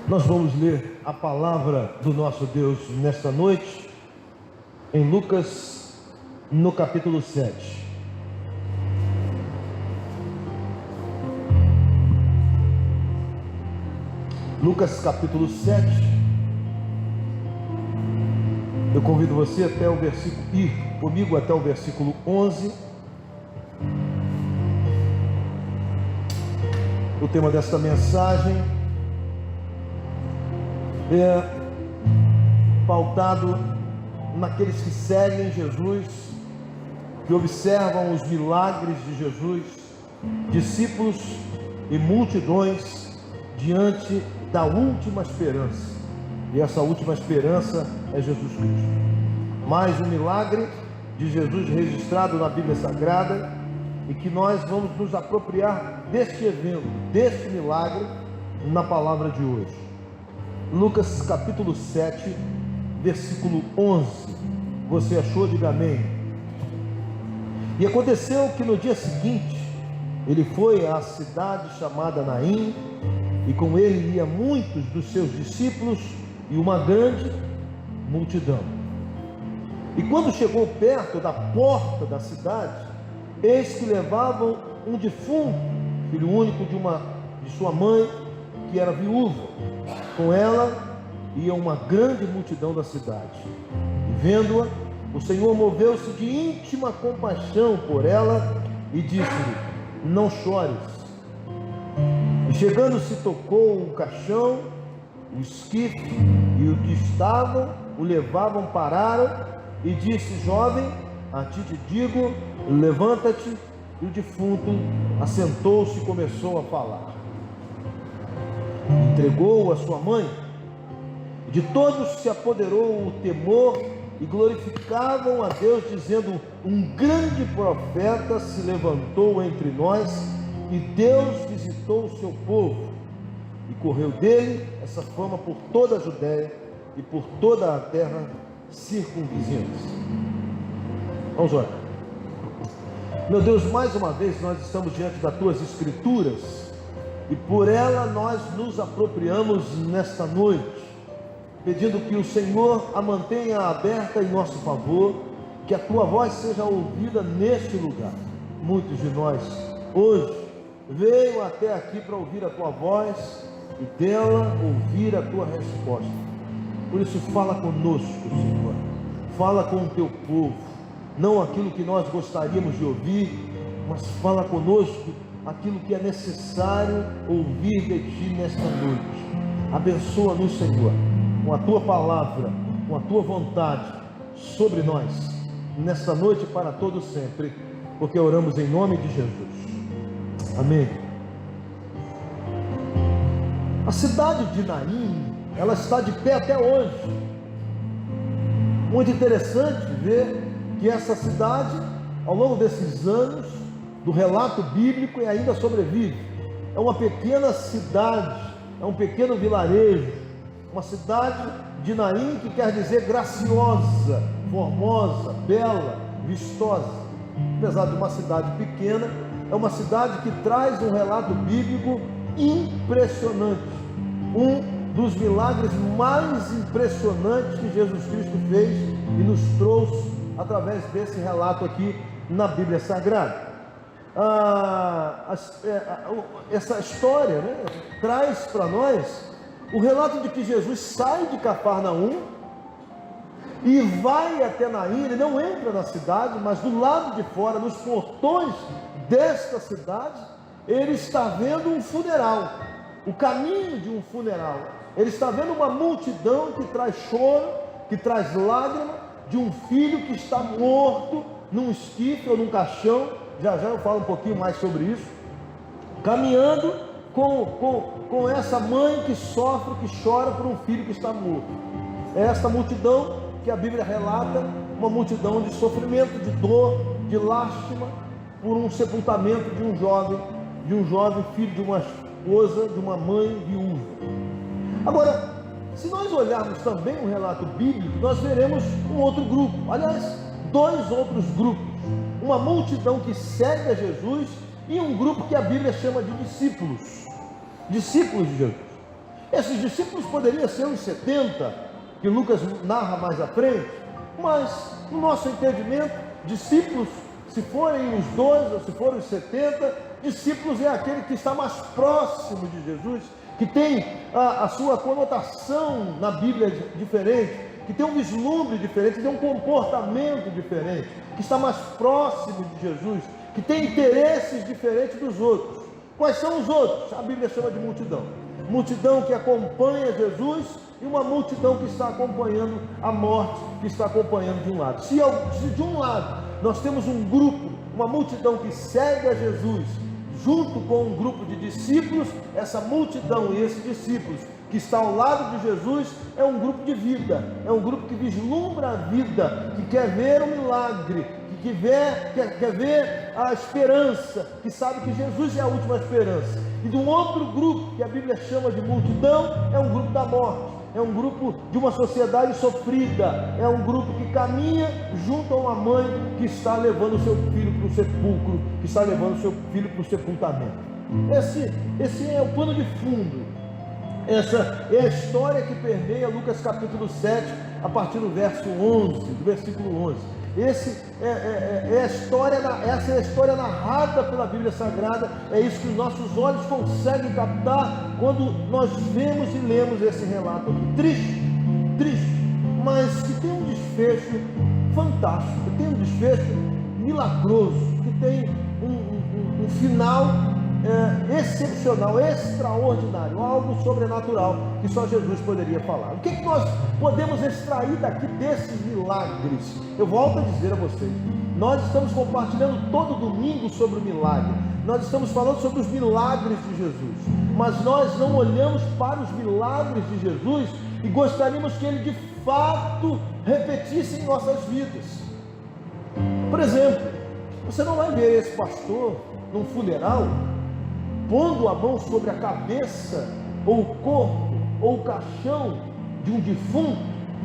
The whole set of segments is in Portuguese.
Nós vamos ler a palavra do nosso Deus nesta noite, em Lucas, no capítulo 7. Lucas, capítulo 7. Eu convido você até o versículo, ir comigo até o versículo 11. O tema desta mensagem é pautado naqueles que seguem Jesus, que observam os milagres de Jesus, discípulos e multidões diante da última esperança. E essa última esperança é Jesus Cristo. Mais um milagre de Jesus registrado na Bíblia Sagrada, e que nós vamos nos apropriar deste evento, deste milagre, na palavra de hoje. Lucas capítulo 7, versículo 11. Você achou? Diga amém. E aconteceu que no dia seguinte, ele foi à cidade chamada Naim, e com ele ia muitos dos seus discípulos e uma grande multidão. E quando chegou perto da porta da cidade, eis que levavam um defunto, filho único de sua mãe, que era viúva. Com ela ia uma grande multidão da cidade. E vendo-a, o Senhor moveu-se de íntima compaixão por ela e disse-lhe: não chores. E chegando-se, tocou o caixão, o esquife, e os que estavam o levavam pararam, e disse: jovem, a ti te digo, levanta-te. E o defunto assentou-se e começou a falar. Entregou-o a sua mãe. De todos se apoderou o temor e glorificavam a Deus, dizendo: um grande profeta se levantou entre nós, e Deus visitou o seu povo. E correu dele essa fama por toda a Judéia e por toda a terra circunvizinhas. Vamos orar. Meu Deus, mais uma vez nós estamos diante das tuas escrituras, e por ela nós nos apropriamos nesta noite, pedindo que o Senhor a mantenha aberta em nosso favor, que a tua voz seja ouvida neste lugar. Muitos de nós hoje veio até aqui para ouvir a tua voz e dela ouvir a tua resposta. Por isso fala conosco, Senhor, fala com o teu povo, não aquilo que nós gostaríamos de ouvir, mas fala conosco aquilo que é necessário ouvir de ti nesta noite. Abençoa-nos, Senhor, com a tua palavra, com a tua vontade sobre nós, nesta noite e para todo sempre, porque oramos em nome de Jesus. Amém. A cidade de Naim, ela está de pé até hoje. Muito interessante ver que essa cidade, ao longo desses anos do relato bíblico, ainda sobrevive. É uma pequena cidade, é um pequeno vilarejo, uma cidade de Naim, que quer dizer graciosa, formosa, bela, vistosa. Apesar de uma cidade pequena, é uma cidade que traz um relato bíblico impressionante, um dos milagres mais impressionantes que Jesus Cristo fez e nos trouxe através desse relato aqui na Bíblia Sagrada. Essa história, né, traz para nós o relato de que Jesus sai de Cafarnaum e vai até Naim. Ele não entra na cidade, mas do lado de fora, nos portões desta cidade, ele está vendo um funeral, o caminho de um funeral. Ele está vendo uma multidão que traz choro, que traz lágrima, de um filho que está morto num esquife ou num caixão. Já eu falo um pouquinho mais sobre isso. Caminhando com essa mãe que sofre, que chora por um filho que está morto. É esta multidão que a Bíblia relata, uma multidão de sofrimento, de dor, de lástima, por um sepultamento de um jovem filho de uma esposa, de uma mãe viúva. Agora, se nós olharmos também o relato bíblico, nós veremos um outro grupo, aliás, dois outros grupos. uma multidão que segue a Jesus e um grupo que a Bíblia chama de discípulos. Discípulos de Jesus. Esses discípulos poderiam ser os 70, que Lucas narra mais à frente, mas no nosso entendimento, discípulos, se forem os 12 ou se forem os 70, discípulos é aquele que está mais próximo de Jesus, que tem a sua conotação na Bíblia diferente, que tem um vislumbre diferente, que tem um comportamento diferente, que está mais próximo de Jesus, que tem interesses diferentes dos outros. Quais são os outros? A Bíblia chama de multidão. Multidão que acompanha Jesus e uma multidão que está acompanhando a morte, que está acompanhando de um lado. Se de um lado nós temos um grupo, uma multidão que segue a Jesus, junto com um grupo de discípulos, essa multidão e esses discípulos que está ao lado de Jesus é um grupo de vida, é um grupo que vislumbra a vida, que quer ver o milagre, que quer ver a esperança, que sabe que Jesus é a última esperança. E de um outro grupo que a Bíblia chama de multidão, é um grupo da morte, é um grupo de uma sociedade sofrida, é um grupo que caminha junto a uma mãe que está levando o seu filho para o sepulcro, que está levando o seu filho para o sepultamento. Esse é o pano de fundo, essa é a história que permeia Lucas capítulo 7, a partir do verso 11, do versículo 11. Essa é a história narrada pela Bíblia Sagrada. É isso que os nossos olhos conseguem captar quando nós vemos e lemos esse relato aqui. Triste, mas que tem um desfecho fantástico, que tem um desfecho milagroso, que tem um final excepcional, extraordinário, algo sobrenatural que só Jesus poderia falar. O que nós podemos extrair daqui desses milagres? Eu volto a dizer a vocês, nós estamos compartilhando todo domingo sobre o milagre, nós estamos falando sobre os milagres de Jesus, mas nós não olhamos para os milagres de Jesus e gostaríamos que ele de fato repetisse em nossas vidas. Por exemplo, você não vai ver esse pastor num funeral pondo a mão sobre a cabeça, ou o corpo, ou o caixão de um defunto,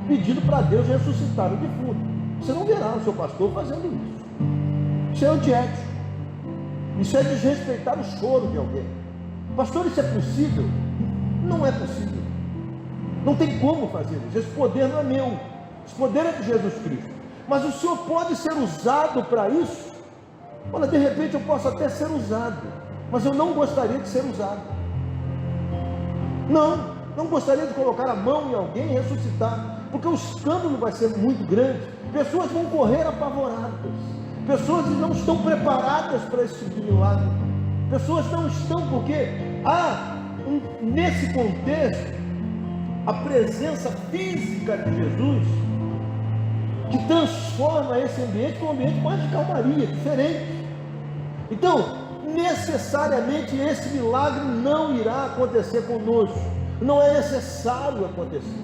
pedindo para Deus ressuscitar o defunto. Você não verá o seu pastor fazendo isso. Isso é antiético. Isso é desrespeitar o choro de alguém. Pastor, isso é possível? Não é possível. Não tem como fazer isso. Esse poder não é meu. Esse poder é de Jesus Cristo. Mas o Senhor pode ser usado para isso? Olha, de repente eu posso até ser usado, mas eu não gostaria de ser usado. Não gostaria de colocar a mão em alguém e ressuscitar, porque o escândalo vai ser muito grande. Pessoas vão correr apavoradas, pessoas não estão preparadas para esse tipo de milagre. Pessoas não estão, porque há nesse contexto a presença física de Jesus que transforma esse ambiente para um ambiente mais de calmaria, diferente. Então, necessariamente esse milagre não irá acontecer conosco, não é necessário acontecer.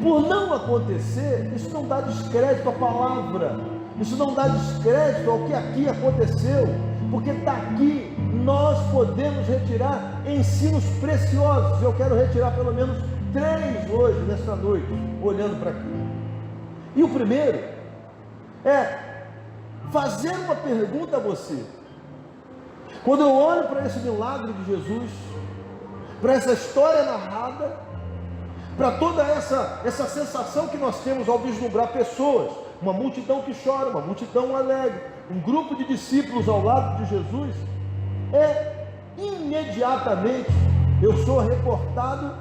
Por não acontecer, isso não dá descrédito à palavra, isso não dá descrédito ao que aqui aconteceu, porque daqui nós podemos retirar ensinos preciosos. Eu quero retirar pelo menos 3 hoje, nesta noite, olhando para aqui. E o primeiro é fazer uma pergunta a você. Quando eu olho para esse milagre de Jesus, para essa história narrada, para toda essa sensação que nós temos ao vislumbrar pessoas, uma multidão que chora, uma multidão alegre, um grupo de discípulos ao lado de Jesus, imediatamente eu sou reportado,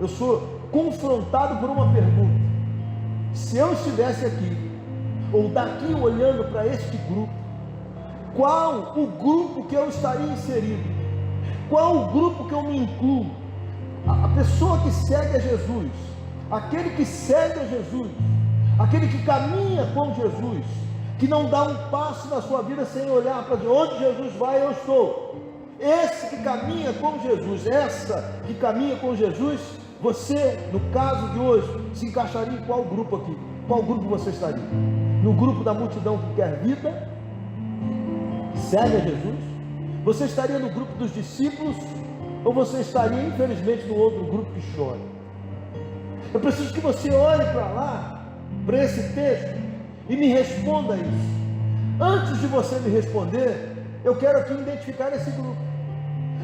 eu sou confrontado por uma pergunta. Se eu estivesse aqui, ou daqui olhando para este grupo, qual o grupo que eu estaria inserido? Qual o grupo que eu me incluo? A pessoa que segue a Jesus, aquele que segue a Jesus, aquele que caminha com Jesus, que não dá um passo na sua vida sem olhar para onde Jesus vai, eu estou. Esse que caminha com Jesus, essa que caminha com Jesus, você, no caso de hoje, se encaixaria em qual grupo aqui? Qual grupo você estaria? No grupo da multidão que quer vida, segue a Jesus? Você estaria no grupo dos discípulos? Ou você estaria, infelizmente, no outro grupo que chora? Eu preciso que você olhe para lá, para esse texto, e me responda isso. antes de você me responder, eu quero aqui identificar esse grupo.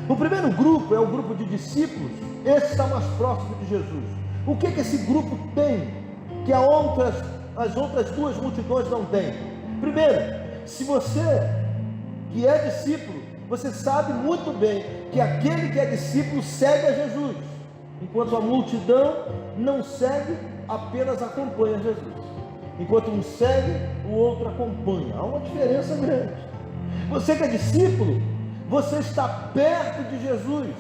O primeiro grupo é o grupo de discípulos. Esse está mais próximo de Jesus. O que esse grupo tem que as outras duas multidões não têm? Primeiro, se você que é discípulo, você sabe muito bem que aquele que é discípulo segue a Jesus, enquanto a multidão não segue, apenas acompanha Jesus. Enquanto um segue, o outro acompanha. Há uma diferença grande. Você que é discípulo, você está perto de Jesus,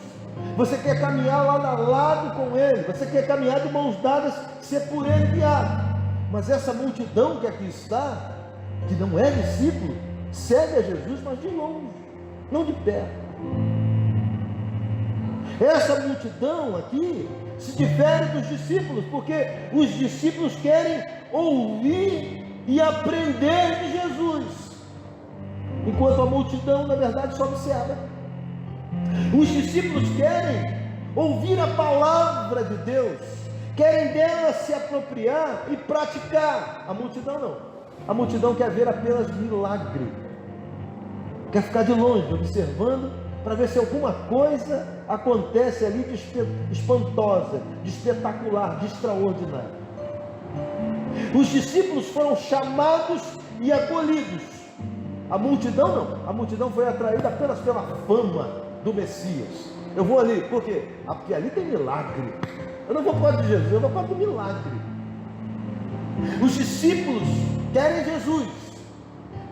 você quer caminhar lado a lado com Ele, você quer caminhar de mãos dadas, ser por Ele guiado. Mas essa multidão que aqui está, que não é discípulo, segue a Jesus, mas de longe, não de perto. Essa multidão aqui se difere dos discípulos, porque os discípulos querem ouvir e aprender de Jesus, enquanto a multidão, na verdade, só observa. Os discípulos querem ouvir a palavra de Deus, querem dela se apropriar e praticar. A multidão não. A multidão quer ver apenas milagre, quer ficar de longe, observando, para ver se alguma coisa acontece ali de espantosa, de espetacular, de extraordinário. Os discípulos foram chamados e acolhidos. A multidão não. A multidão foi atraída apenas pela fama do Messias. Eu vou ali, por quê? Porque ali tem milagre. Eu não vou por causa de Jesus, eu vou por causa do milagre. Os discípulos querem Jesus,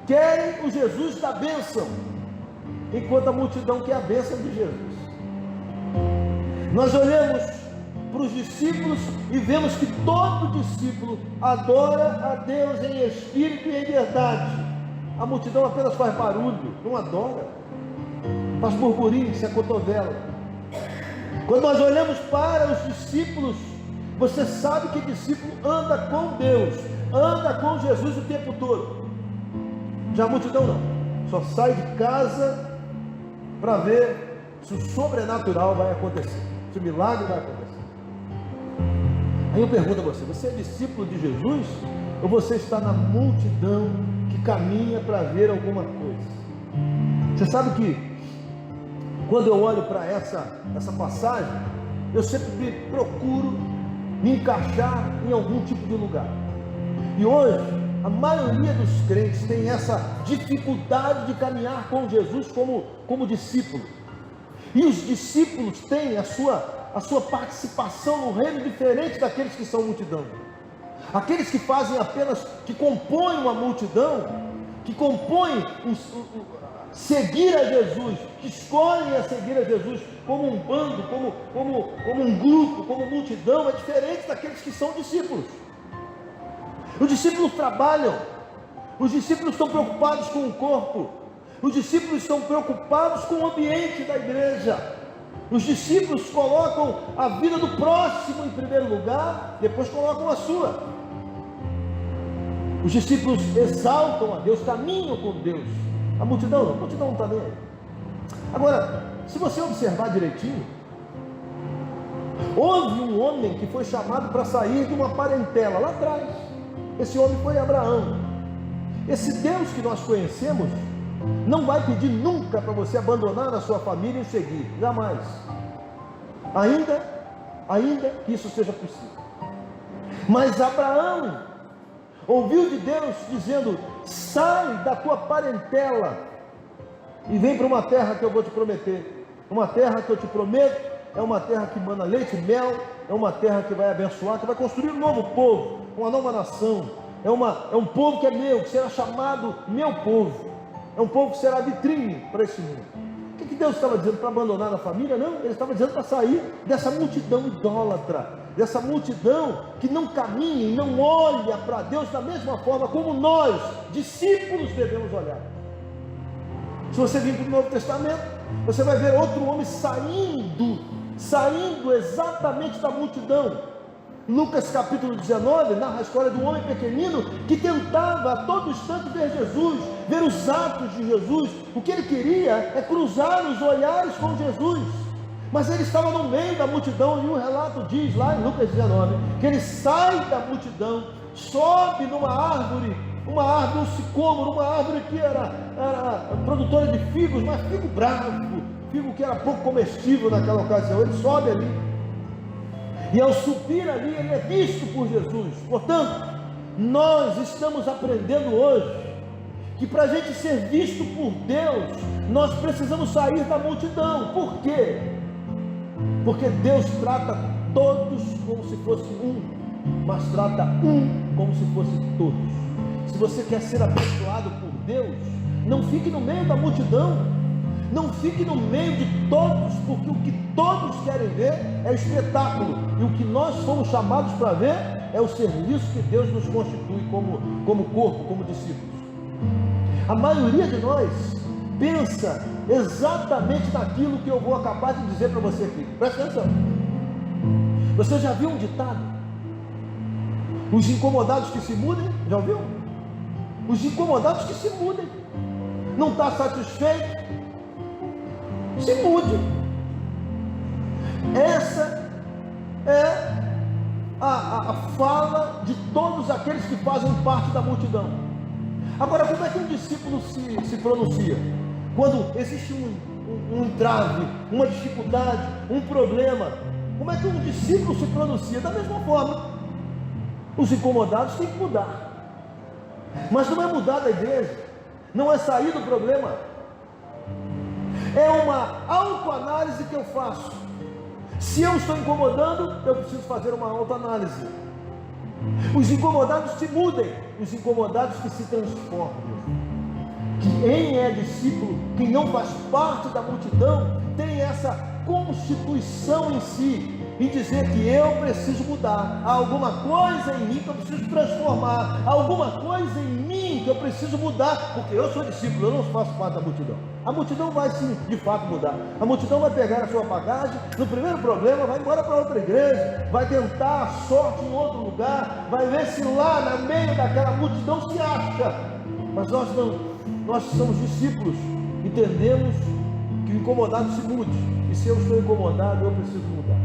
querem o Jesus da bênção, enquanto a multidão quer a bênção de Jesus. Nós olhamos para os discípulos e vemos que todo discípulo adora a Deus em espírito e em verdade. A multidão apenas faz barulho, não adora, faz burburinho, se acotovela. Quando nós olhamos para os discípulos, você sabe que discípulo anda com Deus, anda com Jesus o tempo todo. Já a multidão não, só sai de casa para ver se o sobrenatural vai acontecer, se o milagre vai acontecer. Aí eu pergunto a você: você é discípulo de Jesus ou você está na multidão que caminha para ver alguma coisa? Você sabe que quando eu olho para essa passagem, eu sempre procuro me encaixar em algum tipo de lugar. E hoje a maioria dos crentes tem essa dificuldade de caminhar com Jesus como discípulo. E os discípulos têm a sua participação no reino diferente daqueles que são multidão. Aqueles que fazem apenas, que compõem uma multidão, que compõem seguir a Jesus, que escolhem a seguir a Jesus como um bando, como um grupo, como multidão, é diferente daqueles que são discípulos. Os discípulos trabalham, os discípulos estão preocupados com o corpo, os discípulos estão preocupados com o ambiente da igreja. Os discípulos colocam a vida do próximo em primeiro lugar, depois colocam a sua. Os discípulos exaltam a Deus, caminham com Deus. A multidão não está nem aí. Agora, se você observar direitinho, houve um homem que foi chamado para sair de uma parentela lá atrás. Esse homem foi Abraão. Esse Deus que nós conhecemos não vai pedir nunca para você abandonar a sua família e seguir, jamais. Ainda que isso seja possível. Mas Abraão ouviu de Deus dizendo: sai da tua parentela e vem para uma terra que eu vou te prometer. Uma terra que eu te prometo é uma terra que mana leite e mel, é uma terra que vai abençoar, que vai construir um novo povo, uma nova nação. É um povo que é meu, que será chamado meu povo. É um povo que será vitrine para esse mundo. O que Deus estava dizendo? Para abandonar a família? Não, Ele estava dizendo para sair dessa multidão idólatra, dessa multidão que não caminha e não olha para Deus da mesma forma como nós, discípulos, devemos olhar. Se você vir para o Novo Testamento, você vai ver outro homem saindo exatamente da multidão. Lucas capítulo 19 narra a história de um homem pequenino que tentava a todo instante ver Jesus, ver os atos de Jesus. O que ele queria é cruzar os olhares com Jesus, mas ele estava no meio da multidão. E o relato diz lá em Lucas 19 que ele sai da multidão, sobe numa árvore uma árvore, um sicômoro, uma árvore que era produtora de figos, mas figo bravo, figo que era pouco comestível naquela ocasião. Ele sobe ali, e ao subir ali, ele é visto por Jesus. Portanto, nós estamos aprendendo hoje que para a gente ser visto por Deus, nós precisamos sair da multidão. Por quê? Porque Deus trata todos como se fosse um, mas trata um como se fosse todos. Se você quer ser abençoado por Deus, não fique no meio da multidão, não fique no meio de todos, porque o que todos querem ver é espetáculo, e o que nós fomos chamados para ver é o serviço que Deus nos constitui como corpo, como discípulos. A maioria de nós pensa exatamente naquilo que eu vou acabar de dizer para você aqui. Presta atenção. Você já viu um ditado? Os incomodados que se mudem. Já ouviu? Os incomodados que se mudem. Não está satisfeito? Se mude. Essa é a fala de todos aqueles que fazem parte da multidão. Agora, como é que um discípulo se pronuncia? Quando existe um entrave, uma dificuldade, um problema, como é que um discípulo se pronuncia? Da mesma forma, os incomodados têm que mudar. Mas não é mudar da igreja, não é sair do problema, é uma autoanálise que eu faço. Se eu estou incomodando, eu preciso fazer uma autoanálise. Os incomodados se mudem, os incomodados que se transformam. Quem é discípulo, quem não faz parte da multidão, tem essa constituição em si, em dizer que eu preciso mudar, há alguma coisa em mim que eu preciso transformar, há alguma coisa em mim que eu preciso mudar, porque eu sou discípulo, eu não faço parte da multidão. A multidão vai sim, de fato, mudar. A multidão vai pegar a sua bagagem, no primeiro problema, vai embora para outra igreja, vai tentar a sorte em outro lugar, vai ver se lá no meio daquela multidão se acha. Mas nós não, nós somos discípulos, entendemos que o incomodado se mude, e se eu estou incomodado, eu preciso mudar.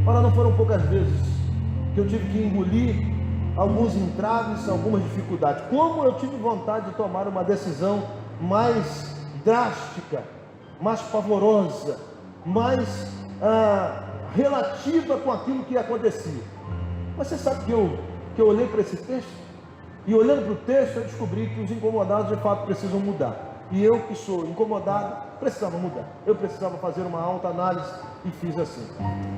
Ora, não foram poucas vezes que eu tive que engolir alguns entraves, algumas dificuldades. Como eu tive vontade de tomar uma decisão mais drástica, mais pavorosa, mais relativa com aquilo que acontecia. Mas você sabe que eu olhei para esse texto, e olhando para o texto eu descobri que os incomodados de fato precisam mudar. E eu que sou incomodado, precisava mudar. Eu precisava fazer uma autoanálise e fiz assim.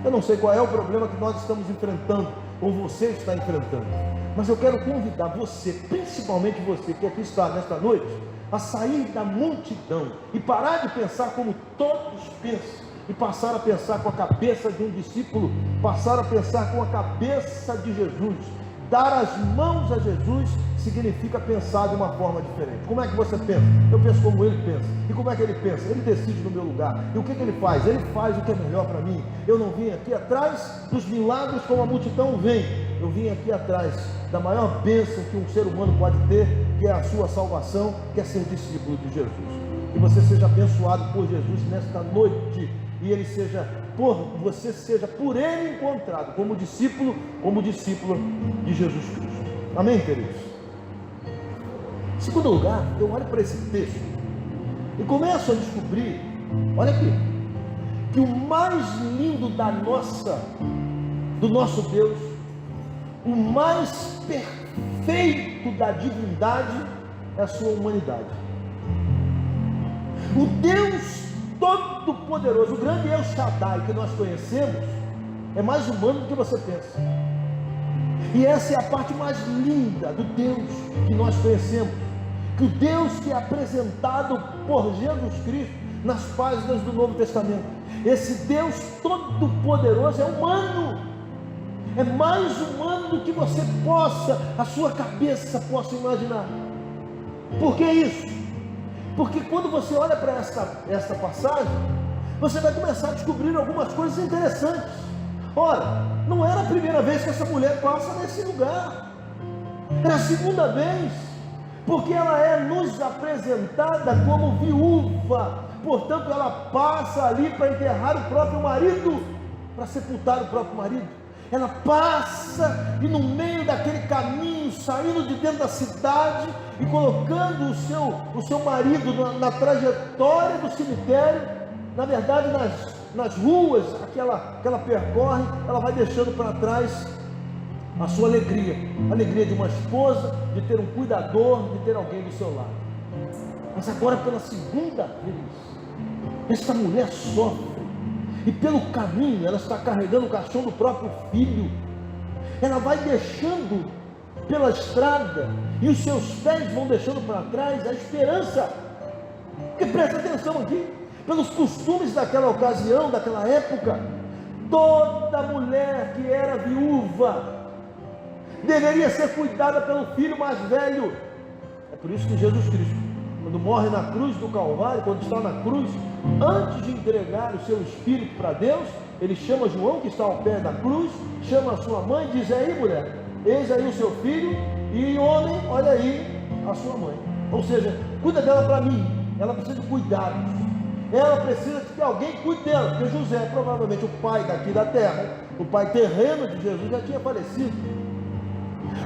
Eu não sei qual é o problema que nós estamos enfrentando, ou você está enfrentando, mas eu quero convidar você, principalmente você que aqui está nesta noite, a sair da multidão e parar de pensar como todos pensam, e passar a pensar com a cabeça de um discípulo, passar a pensar com a cabeça de Jesus. Dar as mãos a Jesus significa pensar de uma forma diferente. Como é que você pensa? Eu penso como ele pensa. E como é que ele pensa? Ele decide no meu lugar. E o que ele faz? Ele faz o que é melhor para mim. Eu não vim aqui atrás dos milagres como a multidão vem. Eu vim aqui atrás da maior bênção que um ser humano pode ter, que é a sua salvação, que é ser discípulo de Jesus. Que você seja abençoado por Jesus nesta noite, e ele seja você seja por ele encontrado como discípulo de Jesus Cristo. Amém, queridos? Em segundo lugar, eu olho para esse texto e começo a descobrir, olha aqui, que o mais lindo do nosso Deus, o mais perfeito da divindade é a sua humanidade. O Deus Todo-Poderoso, o grande El Shaddai que nós conhecemos, é mais humano do que você pensa. E essa é a parte mais linda do Deus que nós conhecemos, que o Deus que é apresentado por Jesus Cristo nas páginas do Novo Testamento. Esse Deus Todo-Poderoso é humano, é mais humano do que você a sua cabeça possa imaginar. Por que isso? Porque quando você olha para esta passagem, você vai começar a descobrir algumas coisas interessantes. Ora, não era a primeira vez que essa mulher passa nesse lugar, é a segunda vez, porque ela é nos apresentada como viúva. Portanto, ela passa ali para enterrar o próprio marido, para sepultar o próprio marido. ela passa e no meio daquele caminho, saindo de dentro da cidade e colocando o seu marido na trajetória do cemitério, na verdade nas ruas que ela percorre, ela vai deixando para trás a sua alegria, a alegria de uma esposa, de ter um cuidador, de ter alguém do seu lado. Mas agora pela segunda vez, esta mulher sofre, e pelo caminho ela está carregando o caixão do próprio filho. Ela vai deixando pela estrada, e os seus pés vão deixando para trás a esperança. Porque presta atenção aqui, pelos costumes daquela ocasião, daquela época, toda mulher que era viúva deveria ser cuidada pelo filho mais velho. É por isso que Jesus Cristo, quando morre na cruz do Calvário, quando está na cruz, antes de entregar o seu espírito para Deus, ele chama João, que está ao pé da cruz, chama a sua mãe e diz: aí mulher, eis aí o seu filho, e homem, olha aí a sua mãe. Ou seja, cuida dela para mim, ela precisa de cuidados, ela precisa que alguém cuide dela, porque José, provavelmente o pai daqui da terra, o pai terreno de Jesus, já tinha falecido.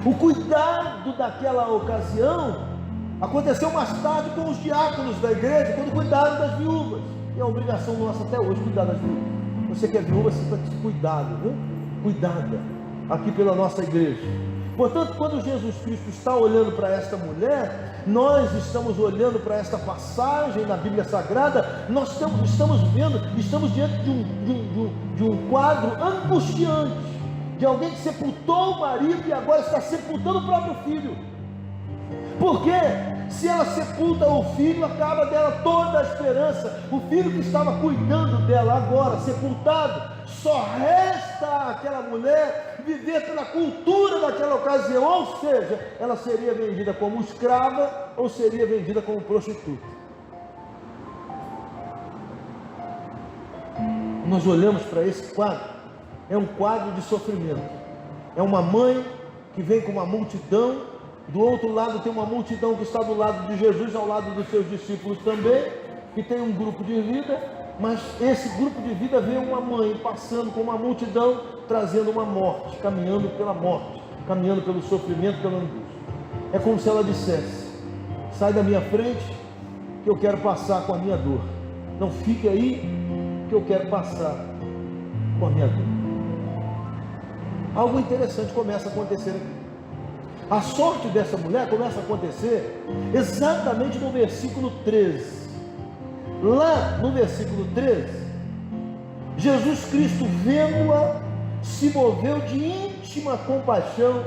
O cuidado daquela ocasião aconteceu mais tarde com os diáconos da igreja, quando cuidaram das viúvas. E é uma obrigação nossa até hoje cuidar das viúvas. Você que é viúva, você está cuidado, viu? Cuidada aqui pela nossa igreja. Portanto, quando Jesus Cristo está olhando para esta mulher, nós estamos olhando para esta passagem na Bíblia Sagrada, nós estamos vendo, estamos diante de um quadro angustiante, de alguém que sepultou o marido e agora está sepultando o próprio filho. Porque se ela sepulta o filho, acaba dela toda a esperança. O filho que estava cuidando dela agora, sepultado, só resta àquela mulher viver pela cultura daquela ocasião. Ou seja, ela seria vendida como escrava ou seria vendida como prostituta. Nós olhamos para esse quadro, é um quadro de sofrimento. É uma mãe que vem com uma multidão, do outro lado tem uma multidão que está do lado de Jesus, ao lado dos seus discípulos também, que tem um grupo de vida, mas esse grupo de vida vê uma mãe passando com uma multidão, trazendo uma morte, caminhando pela morte, caminhando pelo sofrimento, pela angústia. É como se ela dissesse: sai da minha frente, que eu quero passar com a minha dor. Não fique aí, que eu quero passar com a minha dor. Algo interessante começa a acontecer aqui. A sorte dessa mulher começa a acontecer exatamente no versículo 13. Lá no versículo 13, Jesus Cristo, vendo-a, se moveu de íntima compaixão,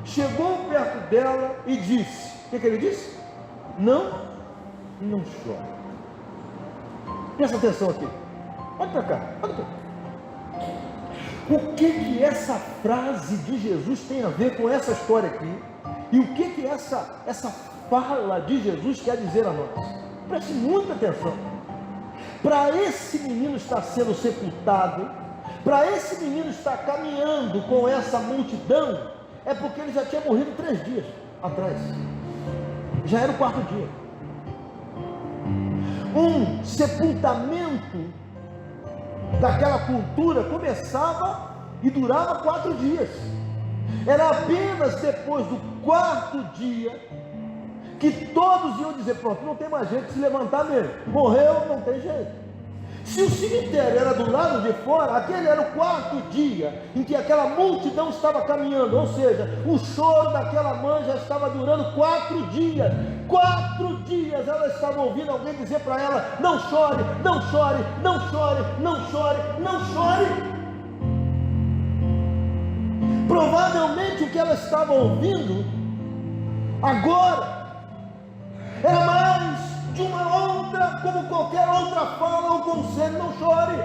chegou perto dela e disse: o que ele disse? Não chore. Presta atenção aqui, olha para cá, olha para cá. O que essa frase de Jesus tem a ver com essa história aqui? E o que essa fala de Jesus quer dizer a nós? Preste muita atenção. Para esse menino estar sendo sepultado, para esse menino estar caminhando com essa multidão, é porque ele já tinha morrido 3 dias atrás. Já era o 4º dia. Um sepultamento daquela cultura começava e durava 4 dias. Era apenas depois do 4º dia que todos iam dizer: pronto, não tem mais jeito de se levantar mesmo, morreu, não tem jeito. Se o cemitério era do lado de fora, aquele era o 4º dia em que aquela multidão estava caminhando, ou seja, o choro daquela mãe já estava durando 4 dias. 4 dias ela estava ouvindo alguém dizer para ela: não chore, não chore, não chore, não chore, não chore. Provavelmente o que ela estava ouvindo agora era mais de uma outra, como qualquer outra fala ou conselho: não chore.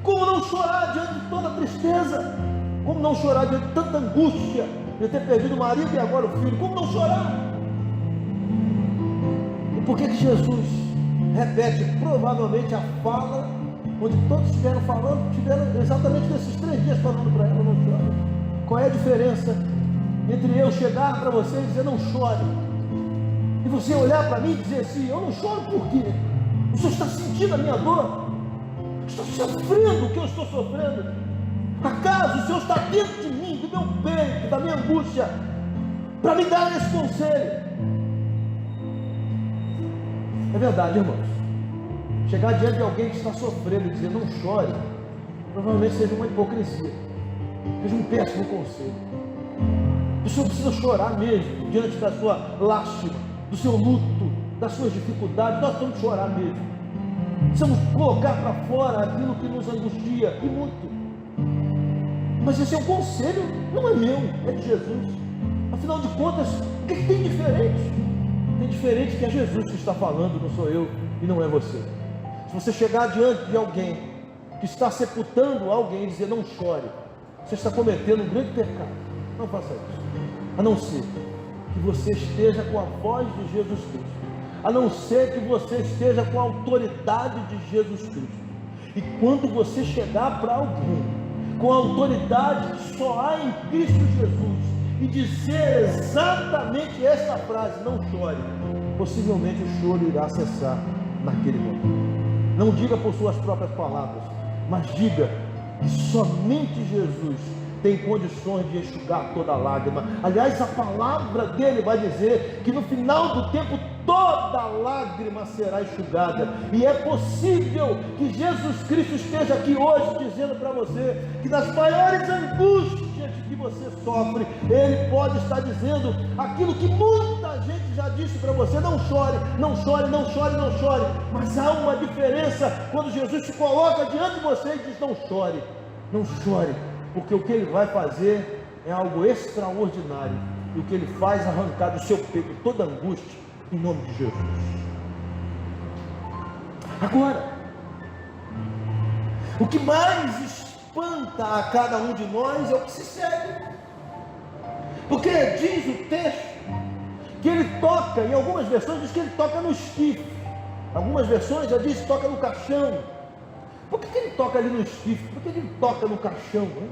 Como não chorar diante de toda tristeza? Como não chorar diante de tanta angústia de ter perdido o marido e agora o filho? Como não chorar? E por que Jesus repete provavelmente a fala onde todos estiveram falando, tiveram exatamente nesses 3 dias falando para ela: não chore? Qual é a diferença entre eu chegar para você e dizer: não chore, e você olhar para mim e dizer assim: eu não choro por quê? O senhor está sentindo a minha dor? Está sofrendo o que eu estou sofrendo? Acaso o Senhor está dentro de mim, do meu peito, da minha angústia, para me dar esse conselho? É verdade, irmãos. Chegar diante de alguém que está sofrendo e dizer não chore, provavelmente seja uma hipocrisia, seja um péssimo conselho. O senhor precisa chorar mesmo diante da sua lástima, do seu luto, das suas dificuldades. Nós temos que chorar mesmo. Precisamos colocar para fora aquilo que nos angustia, e muito. Mas esse é um conselho, não é meu, é de Jesus. Afinal de contas, o que tem diferente? Tem diferente que é Jesus que está falando, não sou eu e não é você. Se você chegar diante de alguém que está sepultando alguém e dizer não chore, você está cometendo um grande pecado. Não faça isso. A não ser que você esteja com a voz de Jesus Cristo, a não ser que você esteja com a autoridade de Jesus Cristo. E quando você chegar para alguém com a autoridade que só há em Cristo Jesus e dizer exatamente esta frase, não chore, possivelmente o choro irá cessar naquele momento. Não diga por suas próprias palavras, mas diga que somente Jesus tem condições de enxugar toda lágrima. Aliás, a palavra dele vai dizer que no final do tempo toda lágrima será enxugada. E é possível que Jesus Cristo esteja aqui hoje dizendo para você que nas maiores angústias que você sofre, ele pode estar dizendo aquilo que muita gente já disse para você: não chore, não chore, não chore, não chore. Mas há uma diferença quando Jesus se coloca diante de você e diz: não chore, não chore, porque o que ele vai fazer é algo extraordinário, e o que ele faz é arrancar do seu peito toda angústia, em nome de Jesus. Agora, o que mais espanta a cada um de nós é o que se segue, porque diz o texto que ele toca, em algumas versões diz que ele toca no esquife, algumas versões já diz que toca no caixão. Por que ele toca ali no esquife? Por que ele toca no caixão? Né?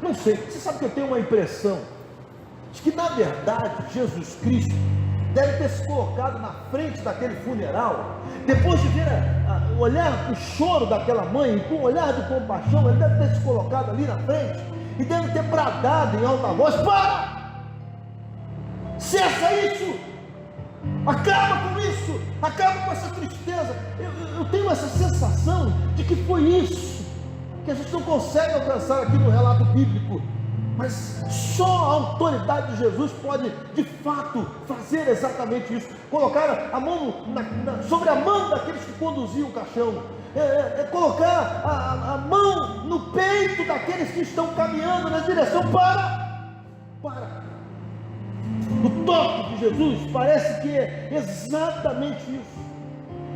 Não sei. Você sabe que eu tenho uma impressão de que na verdade Jesus Cristo deve ter se colocado na frente daquele funeral, depois de ver olhar o choro daquela mãe, com um olhar de compaixão, ele deve ter se colocado ali na frente e deve ter bradado em alta voz: para! Cessa isso! Acaba com isso! Acaba com essa tristeza! Eu tenho essa sensação de que foi isso que a gente não consegue alcançar aqui no relato bíblico, mas só a autoridade de Jesus pode de fato fazer exatamente isso, colocar a mão sobre a mão daqueles que conduziam o caixão, colocar a mão no peito daqueles que estão caminhando na direção. Para! O toque de Jesus parece que é exatamente isso.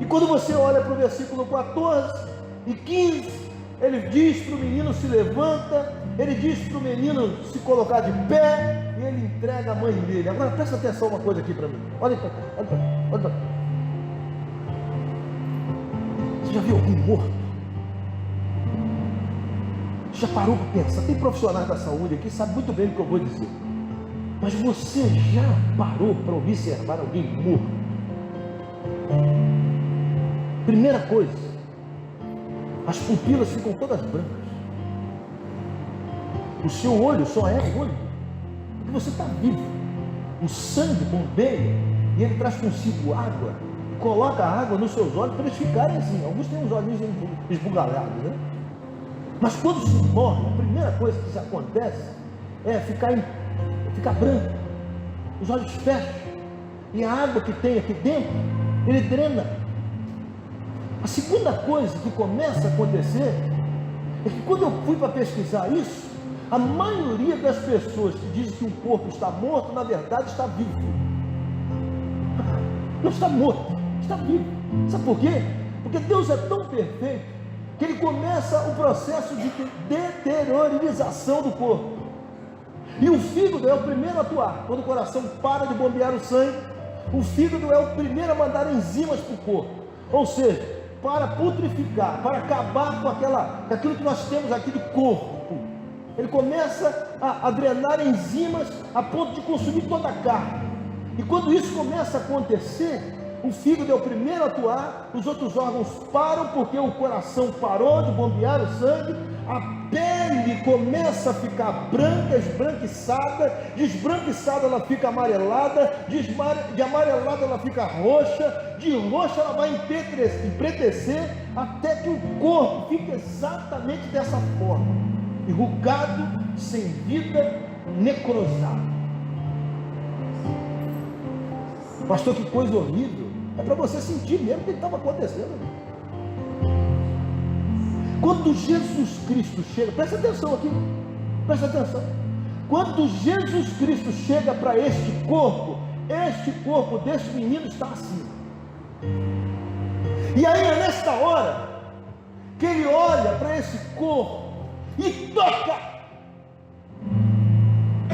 E quando você olha para o versículo 14 e 15, ele diz para o menino: se levanta. Ele diz para o menino se colocar de pé, e ele entrega a mãe dele. Agora presta atenção uma coisa aqui para mim. Olha para cá, olha para cá, olha para cá. Você já viu alguém morto? Já parou para pensar? Tem profissionais da saúde aqui que sabem muito bem o que eu vou dizer. Mas você já parou para observar alguém morto? Primeira coisa, as pupilas ficam todas brancas. O seu olho só é olho porque você está vivo. O sangue bombeia e ele traz consigo água, coloca a água nos seus olhos para eles ficarem assim. Alguns têm os olhinhos esbugalhados, né? Mas quando se morre, a primeira coisa que acontece é ficar branco. Os olhos fecham e a água que tem aqui dentro, ele drena. A segunda coisa que começa a acontecer é que quando eu fui para pesquisar isso, a maioria das pessoas que dizem que um corpo está morto, na verdade está vivo. Não está morto, está vivo. Sabe por quê? Porque Deus é tão perfeito que ele começa o processo de deteriorização do corpo. E o fígado é o primeiro a atuar. Quando o coração para de bombear o sangue, o fígado é o primeiro a mandar enzimas para o corpo. Ou seja, para putrificar, para acabar com aquilo que nós temos aqui de corpo. Ele começa a drenar enzimas a ponto de consumir toda a carne. E quando isso começa a acontecer, o fígado é o primeiro a atuar, os outros órgãos param porque o coração parou de bombear o sangue, a pele pele começa a ficar branca, esbranquiçada, de esbranquiçada ela fica amarelada, de amarelada ela fica roxa, de roxa ela vai empretecer, até que o corpo fica exatamente dessa forma, enrugado, sem vida, necrosado. Pastor, que coisa horrível. É para você sentir mesmo o que estava acontecendo. Quando Jesus Cristo chega, presta atenção aqui, presta atenção. Quando Jesus Cristo chega para este corpo deste menino está assim. E aí é nesta hora que ele olha para esse corpo e toca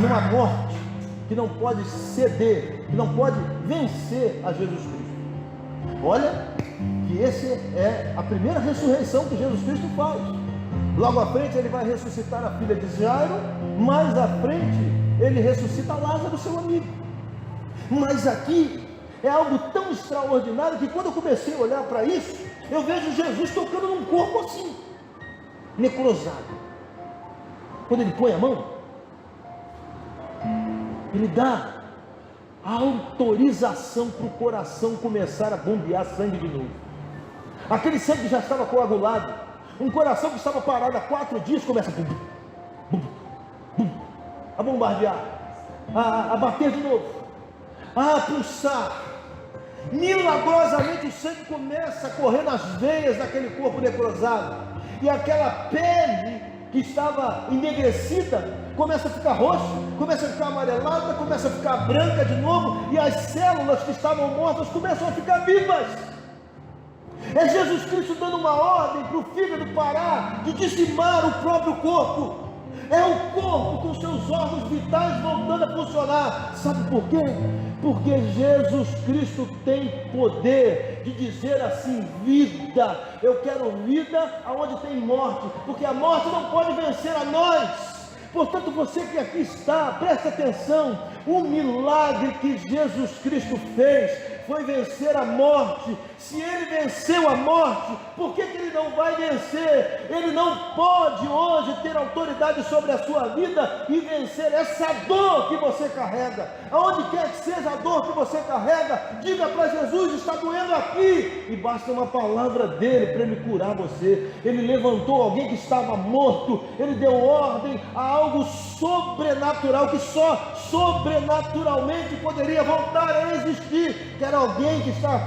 numa morte que não pode ceder, que não pode vencer a Jesus Cristo. Olha que essa é a primeira ressurreição que Jesus Cristo faz. Logo à frente ele vai ressuscitar a filha de Jairo, mais à frente ele ressuscita Lázaro, seu amigo. Mas aqui é algo tão extraordinário que quando eu comecei a olhar para isso, eu vejo Jesus tocando num corpo assim, necrosado. Quando ele põe a mão, ele dá a autorização para o coração começar a bombear sangue de novo. Aquele sangue já estava coagulado, um coração que estava parado há 4 dias começa a bombardear, a bater de novo, a pulsar. Milagrosamente o sangue começa a correr nas veias daquele corpo necrosado, e aquela pele que estava enegrecida começa a ficar roxa, começa a ficar amarelada, começa a ficar branca de novo, e as células que estavam mortas começam a ficar vivas. É Jesus Cristo dando uma ordem para o fígado parar de dizimar o próprio corpo. É o corpo com seus órgãos vitais voltando a funcionar. Sabe por quê? Porque Jesus Cristo tem poder de dizer assim: vida, eu quero vida aonde tem morte, porque a morte não pode vencer a nós. Portanto, você que aqui está, preste atenção, o milagre que Jesus Cristo fez foi vencer a morte. Se ele venceu a morte, por que ele não vai vencer? Ele não pode hoje ter autoridade sobre a sua vida e vencer essa dor que você carrega. Aonde quer que seja a dor que você carrega, diga para Jesus: está doendo aqui, e basta uma palavra dele para ele curar você. Ele levantou alguém que estava morto, ele deu ordem a algo sobrenatural, que só sobrenaturalmente poderia voltar a existir, que era alguém que está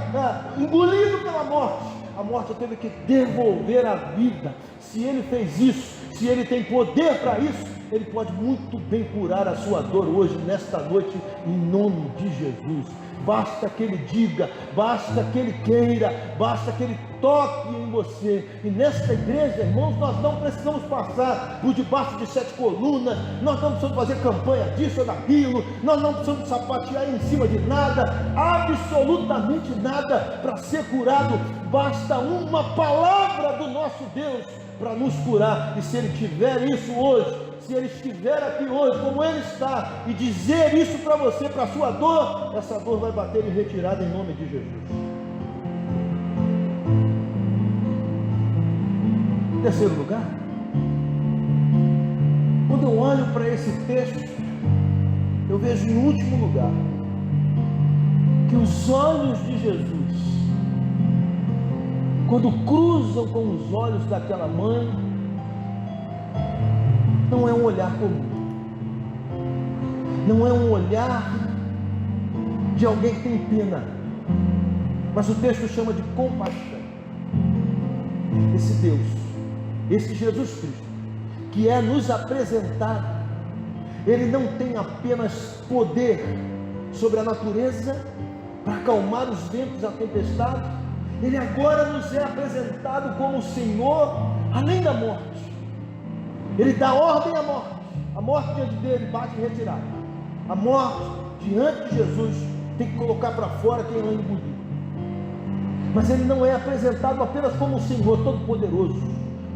engolido pela morte. A morte teve que devolver a vida. Se ele fez isso, se ele tem poder para isso, ele pode muito bem curar a sua dor hoje, nesta noite, em nome de Jesus. Basta que ele diga, basta que ele queira, basta que ele toque em você. E nesta igreja, irmãos, nós não precisamos passar por debaixo de 7 colunas, nós não precisamos fazer campanha disso ou daquilo, nós não precisamos sapatear em cima de nada, absolutamente nada para ser curado. Basta uma palavra do nosso Deus para nos curar. E se ele tiver isso hoje, se ele estiver aqui hoje como ele está, e dizer isso para você, para a sua dor, essa dor vai bater em retirada em nome de Jesus. Em terceiro lugar, quando eu olho para esse texto, eu vejo em último lugar que os olhos de Jesus, quando cruzam com os olhos daquela mãe, não é um olhar comum, não é um olhar de alguém que tem pena, mas o texto chama de compaixão. Esse Deus, esse Jesus Cristo, que é nos apresentado, ele não tem apenas poder sobre a natureza para acalmar os ventos, a tempestade, ele agora nos é apresentado como o Senhor além da morte. Ele dá ordem à morte, a morte diante dele bate em retirada. A morte diante de Jesus tem que colocar para fora quem não engoliu. Mas ele não é apresentado apenas como o Senhor Todo-Poderoso,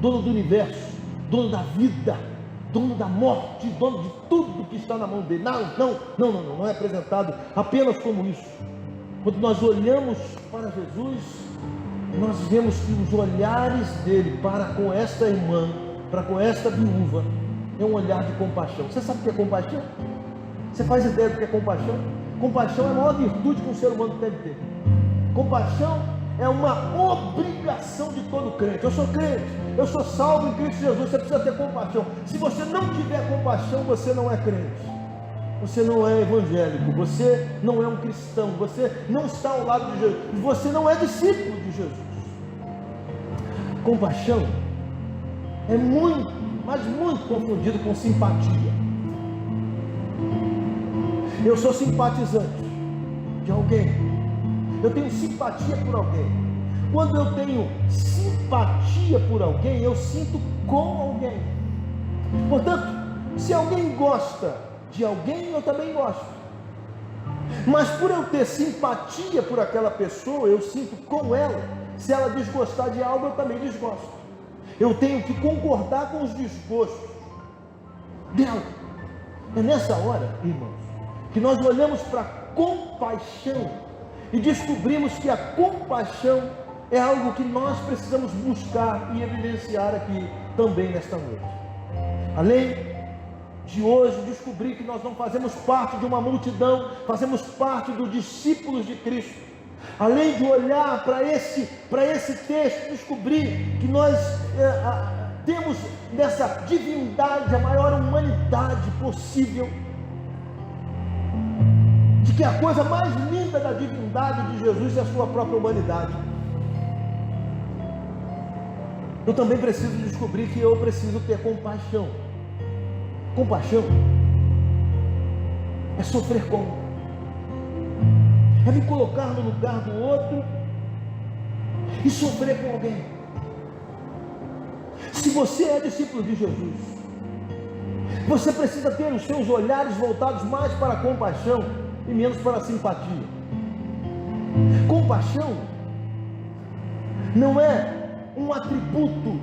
dono do universo, dono da vida, dono da morte, dono de tudo que está na mão dele. Não é apresentado apenas como isso. Quando nós olhamos para Jesus, nós vemos que os olhares dele para com esta irmã para com esta viúva é um olhar de compaixão. Você sabe o que é compaixão? Você faz ideia do que é compaixão? Compaixão é a maior virtude que um ser humano deve ter. Compaixão é uma obrigação de todo crente. Eu sou crente, eu sou salvo em Cristo Jesus. Você precisa ter compaixão. Se você não tiver compaixão, você não é crente, você não é evangélico, você não é um cristão, você não está ao lado de Jesus, você não é discípulo de Jesus. Compaixão é muito, mas muito confundido com simpatia. Eu sou simpatizante de alguém, eu tenho simpatia por alguém. Quando eu tenho simpatia por alguém, eu sinto com alguém. Portanto, se alguém gosta de alguém, eu também gosto. Mas por eu ter simpatia por aquela pessoa, eu sinto com ela. Se ela desgostar de algo, eu também desgosto. Eu tenho que concordar com os desgostos dela. É nessa hora, irmãos, que nós olhamos para a compaixão e descobrimos que a compaixão é algo que nós precisamos buscar e evidenciar aqui também nesta noite. Além de hoje descobrir que nós não fazemos parte de uma multidão, fazemos parte dos discípulos de Cristo. Além de olhar para esse texto, descobrir que nós temos nessa divindade a maior humanidade possível, de que a coisa mais linda da divindade de Jesus é a sua própria humanidade. Eu também preciso descobrir que eu preciso ter compaixão. Compaixão é sofrer com, é me colocar no lugar do outro e sofrer com alguém. Se você é discípulo de Jesus, você precisa ter os seus olhares voltados mais para a compaixão e menos para a simpatia. Compaixão não é um atributo,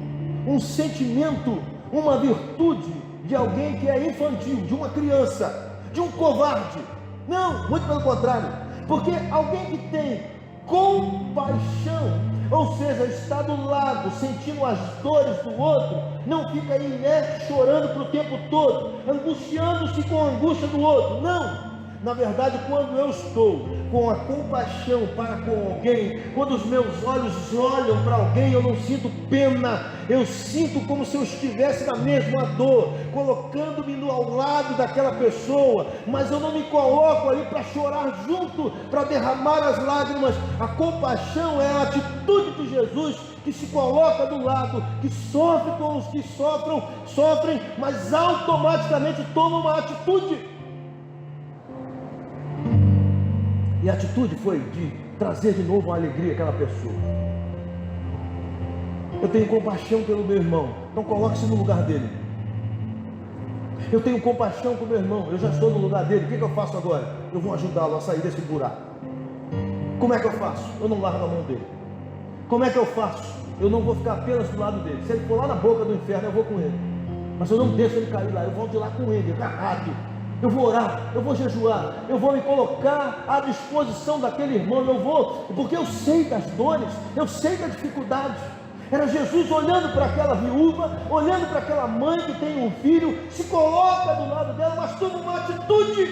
um sentimento, uma virtude de alguém que é infantil, de uma criança, de um covarde. Não, muito pelo contrário. Porque alguém que tem compaixão, ou seja, está do lado, sentindo as dores do outro, não fica aí, chorando para o tempo todo, angustiando-se com a angústia do outro. Não! Na verdade, quando eu estou com a compaixão para com alguém, quando os meus olhos olham para alguém, eu não sinto pena, eu sinto como se eu estivesse na mesma dor, colocando-me ao lado daquela pessoa, mas eu não me coloco ali para chorar junto, para derramar as lágrimas. A compaixão é a atitude de Jesus, que se coloca do lado, que sofre com os que sofrem, mas automaticamente toma uma atitude. E a atitude foi de trazer de novo uma alegria àquela pessoa. Eu tenho compaixão pelo meu irmão, então coloque-se no lugar dele. Eu tenho compaixão com o meu irmão, eu já estou no lugar dele, o que eu faço agora? Eu vou ajudá-lo a sair desse buraco. Como é que eu faço? Eu não largo a mão dele. Como é que eu faço? Eu não vou ficar apenas do lado dele. Se ele for lá na boca do inferno, eu vou com ele. Mas eu não deixo ele cair lá, eu vou de lá com ele, agarrado. Eu vou orar, eu vou jejuar, eu vou me colocar à disposição daquele irmão, porque eu sei das dores, eu sei da dificuldade. Era Jesus olhando para aquela viúva, olhando para aquela mãe que tem um filho, se coloca do lado dela, mas toma uma atitude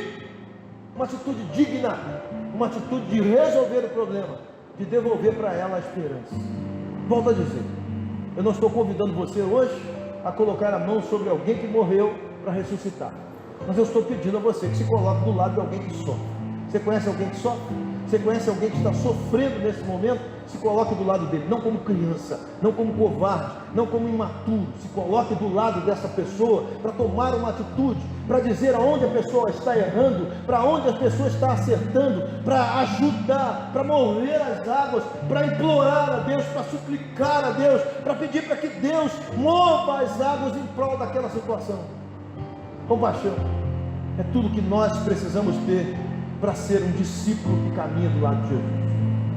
digna, uma atitude de resolver o problema, de devolver para ela a esperança. Volto a dizer, eu não estou convidando você hoje a colocar a mão sobre alguém que morreu para ressuscitar. Mas eu estou pedindo a você que se coloque do lado de alguém que sofre. Você conhece alguém que sofre? Você conhece alguém que está sofrendo nesse momento? Se coloque do lado dele, não como criança, não como covarde, não como imaturo. Se coloque do lado dessa pessoa para tomar uma atitude, para dizer aonde a pessoa está errando, para onde a pessoa está acertando, para ajudar, para mover as águas, para implorar a Deus, para suplicar a Deus, para pedir para que Deus mova as águas em prol daquela situação. Compaixão é tudo que nós precisamos ter para ser um discípulo que caminha do lado de Jesus.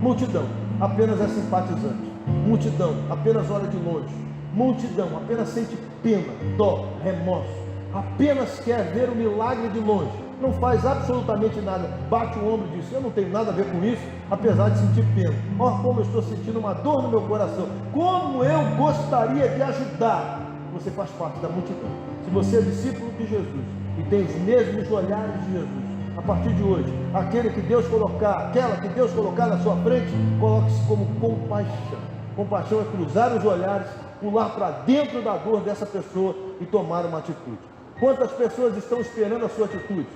Multidão apenas é simpatizante, multidão apenas olha de longe, multidão apenas sente pena, dó, remorso, apenas quer ver o milagre de longe, não faz absolutamente nada, bate o ombro e diz: eu não tenho nada a ver com isso, apesar de sentir pena. Como eu estou sentindo uma dor no meu coração, como eu gostaria de ajudar. você faz parte da multidão. Se você é discípulo de Jesus e tem os mesmos olhares de Jesus, a partir de hoje, aquela que Deus colocar na sua frente, coloque-se como compaixão. Compaixão é cruzar os olhares, pular para dentro da dor dessa pessoa e tomar uma atitude. Quantas pessoas estão esperando a sua atitude?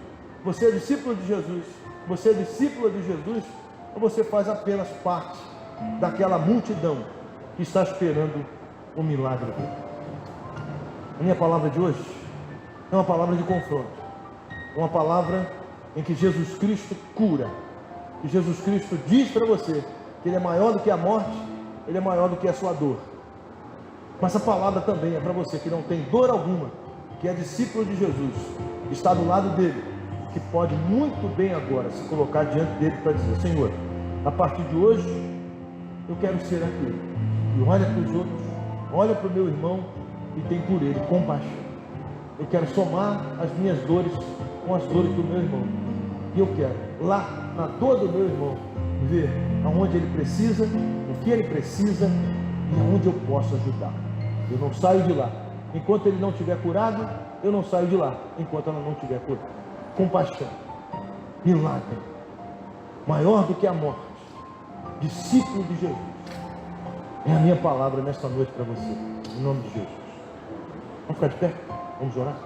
Você é discípulo de Jesus? Você é discípula de Jesus? Ou você faz apenas parte daquela multidão que está esperando o milagre dele? A minha palavra de hoje é uma palavra de confronto, uma palavra em que Jesus Cristo cura, que Jesus Cristo diz para você que Ele é maior do que a morte, Ele é maior do que a sua dor. Mas a palavra também é para você que não tem dor alguma, que é discípulo de Jesus, que está do lado dele, que pode muito bem agora se colocar diante dele para dizer: Senhor, a partir de hoje eu quero ser aquele. E olha para os outros, olha para o meu irmão e tem por ele compaixão. Eu quero somar as minhas dores com as dores do meu irmão. E eu quero, lá na dor do meu irmão, ver aonde ele precisa, o que ele precisa e aonde eu posso ajudar. Eu não saio de lá enquanto ele não estiver curado. Eu não saio de lá enquanto ela não estiver curada. Compaixão, milagre, maior do que a morte, discípulo de Jesus. É a minha palavra nesta noite para você, em nome de Jesus. Vamos ficar de pé? Vamos orar?